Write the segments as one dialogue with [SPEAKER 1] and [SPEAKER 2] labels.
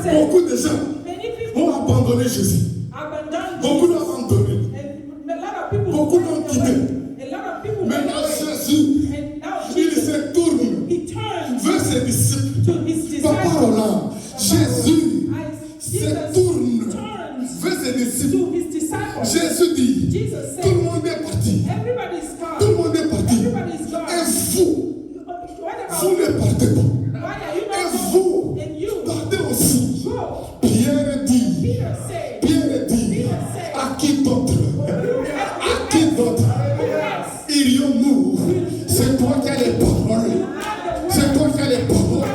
[SPEAKER 1] Beaucoup de gens ont abandonné Jésus. Beaucoup l'ont abandonné. Beaucoup l'ont quitté. Maintenant Jésus, il se tourne vers ses disciples. Papa Roland, Jésus se tourne vers ses disciples. Jésus dit, tout le monde est parti. Tout le monde est parti. Et vous ne partez pas. Et vous partez aussi. Pierre dit, à qui d'autre? À qui d'autre irions-nous? C'est toi qui as les paroles. C'est toi qui as les paroles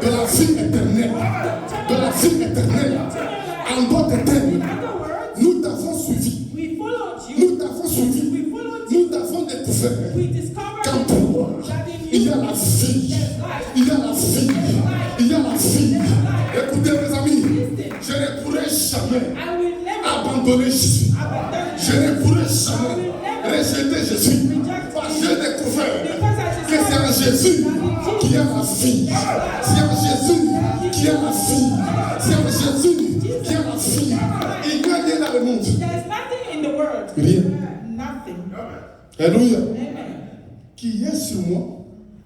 [SPEAKER 1] de la vie éternelle. De la vie éternelle. En d'autres termes, nous t'avons suivi. Nous t'avons suivi. Nous t'avons découvert qu'en toi, il y a la vie. Il y a la vie. Il y a la vie. Écoutez mes amis, je ne pourrai jamais abandonner Jésus. Je ne pourrai jamais rejeter Jésus. Parce que j'ai découvert que c'est en Jésus qu'il y a la vie. C'est en Jésus qu'il y a la vie. C'est en Jésus qu'il y a la vie. Il n'y a rien dans le monde. Rien. Alléluia. Qui est sur moi?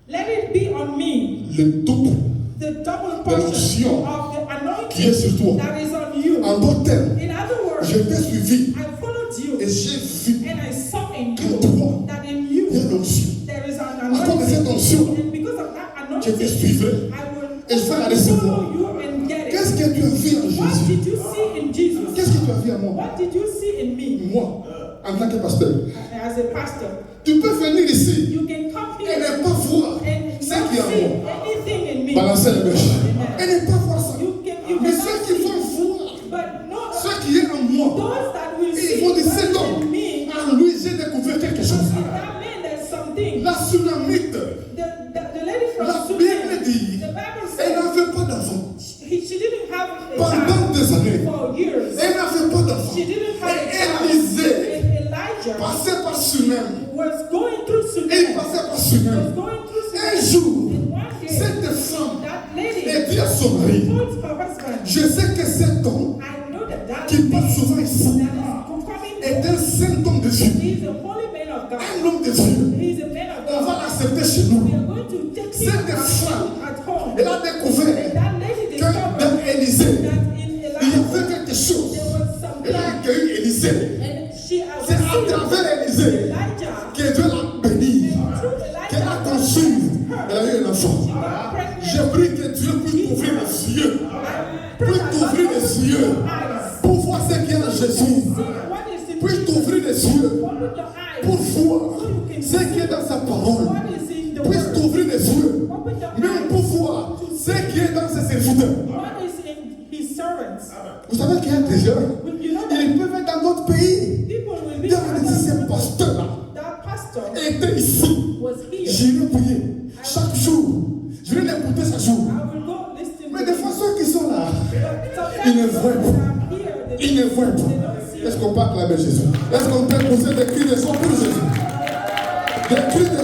[SPEAKER 2] Let it be on me.
[SPEAKER 1] Le double
[SPEAKER 2] The double portion of the
[SPEAKER 1] qui est sur toi.
[SPEAKER 2] anointing that is on you.
[SPEAKER 1] En d'autres termes,
[SPEAKER 2] In other words,
[SPEAKER 1] je t'ai suivi
[SPEAKER 2] I followed you
[SPEAKER 1] et j'ai vu
[SPEAKER 2] and I saw in
[SPEAKER 1] que
[SPEAKER 2] you
[SPEAKER 1] toi,
[SPEAKER 2] that in
[SPEAKER 1] il y a
[SPEAKER 2] you
[SPEAKER 1] l'onction.
[SPEAKER 2] there is an
[SPEAKER 1] À cause de cette
[SPEAKER 2] anointing.
[SPEAKER 1] onction,
[SPEAKER 2] And because of that
[SPEAKER 1] je te
[SPEAKER 2] anointing,
[SPEAKER 1] suivrai
[SPEAKER 2] I
[SPEAKER 1] et je vais la
[SPEAKER 2] will
[SPEAKER 1] recevoir.
[SPEAKER 2] follow you and get
[SPEAKER 1] Qu'est-ce
[SPEAKER 2] it.
[SPEAKER 1] que tu as vu en
[SPEAKER 2] What
[SPEAKER 1] Jésus?
[SPEAKER 2] did you see in Jesus?
[SPEAKER 1] Qu'est-ce que tu as vu en moi?
[SPEAKER 2] What did you see in me
[SPEAKER 1] Moi, en tant que pasteur.
[SPEAKER 2] as a pastor?
[SPEAKER 1] Tu peux venir ici
[SPEAKER 2] You can come
[SPEAKER 1] et
[SPEAKER 2] here
[SPEAKER 1] ne pas voir
[SPEAKER 2] and
[SPEAKER 1] ce
[SPEAKER 2] not
[SPEAKER 1] qu'il y a en
[SPEAKER 2] see
[SPEAKER 1] moi.
[SPEAKER 2] anything in me.
[SPEAKER 1] Balancer les mèches. Et ne pas voir ça.
[SPEAKER 2] You
[SPEAKER 1] Mais
[SPEAKER 2] cannot
[SPEAKER 1] ceux qui
[SPEAKER 2] see.
[SPEAKER 1] vont voir
[SPEAKER 2] But no,
[SPEAKER 1] ce qui est en moi,
[SPEAKER 2] those that will
[SPEAKER 1] ils
[SPEAKER 2] see
[SPEAKER 1] vont dire
[SPEAKER 2] what
[SPEAKER 1] cet
[SPEAKER 2] is
[SPEAKER 1] homme,
[SPEAKER 2] in me,
[SPEAKER 1] en lui j'ai découvert quelque chose.
[SPEAKER 2] that means there's something.
[SPEAKER 1] La Sunamite,
[SPEAKER 2] The lady from
[SPEAKER 1] la
[SPEAKER 2] Sudan,
[SPEAKER 1] Bible dit,
[SPEAKER 2] the Bible
[SPEAKER 1] elle
[SPEAKER 2] says
[SPEAKER 1] n'avait pas d'enfant.
[SPEAKER 2] she didn't have a
[SPEAKER 1] Pendant
[SPEAKER 2] child
[SPEAKER 1] des années,
[SPEAKER 2] for years.
[SPEAKER 1] elle n'avait pas d'enfant.
[SPEAKER 2] She didn't have a
[SPEAKER 1] Et
[SPEAKER 2] child.
[SPEAKER 1] Élisée
[SPEAKER 2] And Elijah
[SPEAKER 1] passait par Sunem.
[SPEAKER 2] was going through
[SPEAKER 1] Et il
[SPEAKER 2] Sudan.
[SPEAKER 1] passait par
[SPEAKER 2] Was
[SPEAKER 1] Sunem.
[SPEAKER 2] going through
[SPEAKER 1] Un
[SPEAKER 2] Sudan.
[SPEAKER 1] jour,
[SPEAKER 2] And one day,
[SPEAKER 1] cette femme
[SPEAKER 2] that lady
[SPEAKER 1] dit à son mari,
[SPEAKER 2] told her husband,
[SPEAKER 1] je sais que cet homme
[SPEAKER 2] I know that
[SPEAKER 1] qui passe souvent
[SPEAKER 2] that
[SPEAKER 1] ici
[SPEAKER 2] is coming.
[SPEAKER 1] est un saint homme de Dieu.
[SPEAKER 2] He's a holy man of God.
[SPEAKER 1] Un homme de Dieu.
[SPEAKER 2] He's a man of
[SPEAKER 1] On
[SPEAKER 2] God.
[SPEAKER 1] va l'accepter chez nous.
[SPEAKER 2] We are going to take him
[SPEAKER 1] Cette femme,
[SPEAKER 2] at home.
[SPEAKER 1] elle a découvert
[SPEAKER 2] And that lady
[SPEAKER 1] que
[SPEAKER 2] discovered
[SPEAKER 1] dans Élisée,
[SPEAKER 2] that in
[SPEAKER 1] il y
[SPEAKER 2] Elijah
[SPEAKER 1] avait quelque chose.
[SPEAKER 2] there was something.
[SPEAKER 1] Elle a accueilli Élisée.
[SPEAKER 2] And she
[SPEAKER 1] C'est à travers Élisée
[SPEAKER 2] Elijah.
[SPEAKER 1] que Dieu l'a béni,
[SPEAKER 2] Through
[SPEAKER 1] qu'elle a
[SPEAKER 2] Elijah,
[SPEAKER 1] conçu. Elle a eu un enfant.
[SPEAKER 2] got pregnant.
[SPEAKER 1] Je prie que Dieu puisse t'ouvrir les yeux. Puisse t'ouvrir les yeux. Pour voir ce qu'il y a en Jésus.
[SPEAKER 2] What is in
[SPEAKER 1] Puisse t'ouvrir les yeux.
[SPEAKER 2] Open your eyes.
[SPEAKER 1] Pour voir ce qui est dans sa parole.
[SPEAKER 2] What is in the
[SPEAKER 1] Puisse
[SPEAKER 2] word?
[SPEAKER 1] t'ouvrir les yeux.
[SPEAKER 2] Open your
[SPEAKER 1] Même
[SPEAKER 2] eyes.
[SPEAKER 1] pour voir ce qui est dans ses serviteurs.
[SPEAKER 2] What is in his servants?
[SPEAKER 1] Vous savez qu'il y a des gens,
[SPEAKER 2] You know that
[SPEAKER 1] ils peuvent être dans d'autres pays.
[SPEAKER 2] people will be
[SPEAKER 1] Il y a dit, ce pasteur-là
[SPEAKER 2] that pastor
[SPEAKER 1] était ici.
[SPEAKER 2] was here.
[SPEAKER 1] J'irai prier chaque jour. Je vais l'écouter chaque jour.
[SPEAKER 2] I will go listen
[SPEAKER 1] Mais
[SPEAKER 2] to
[SPEAKER 1] des fois, ceux qui sont là,
[SPEAKER 2] sometimes
[SPEAKER 1] ils ne voient pas.
[SPEAKER 2] I'm here.
[SPEAKER 1] Ils ne voient pas. Est-ce qu'on peut acclamer Jésus? Est-ce qu'on peut poser des cris de sang pour Jésus? Des cris de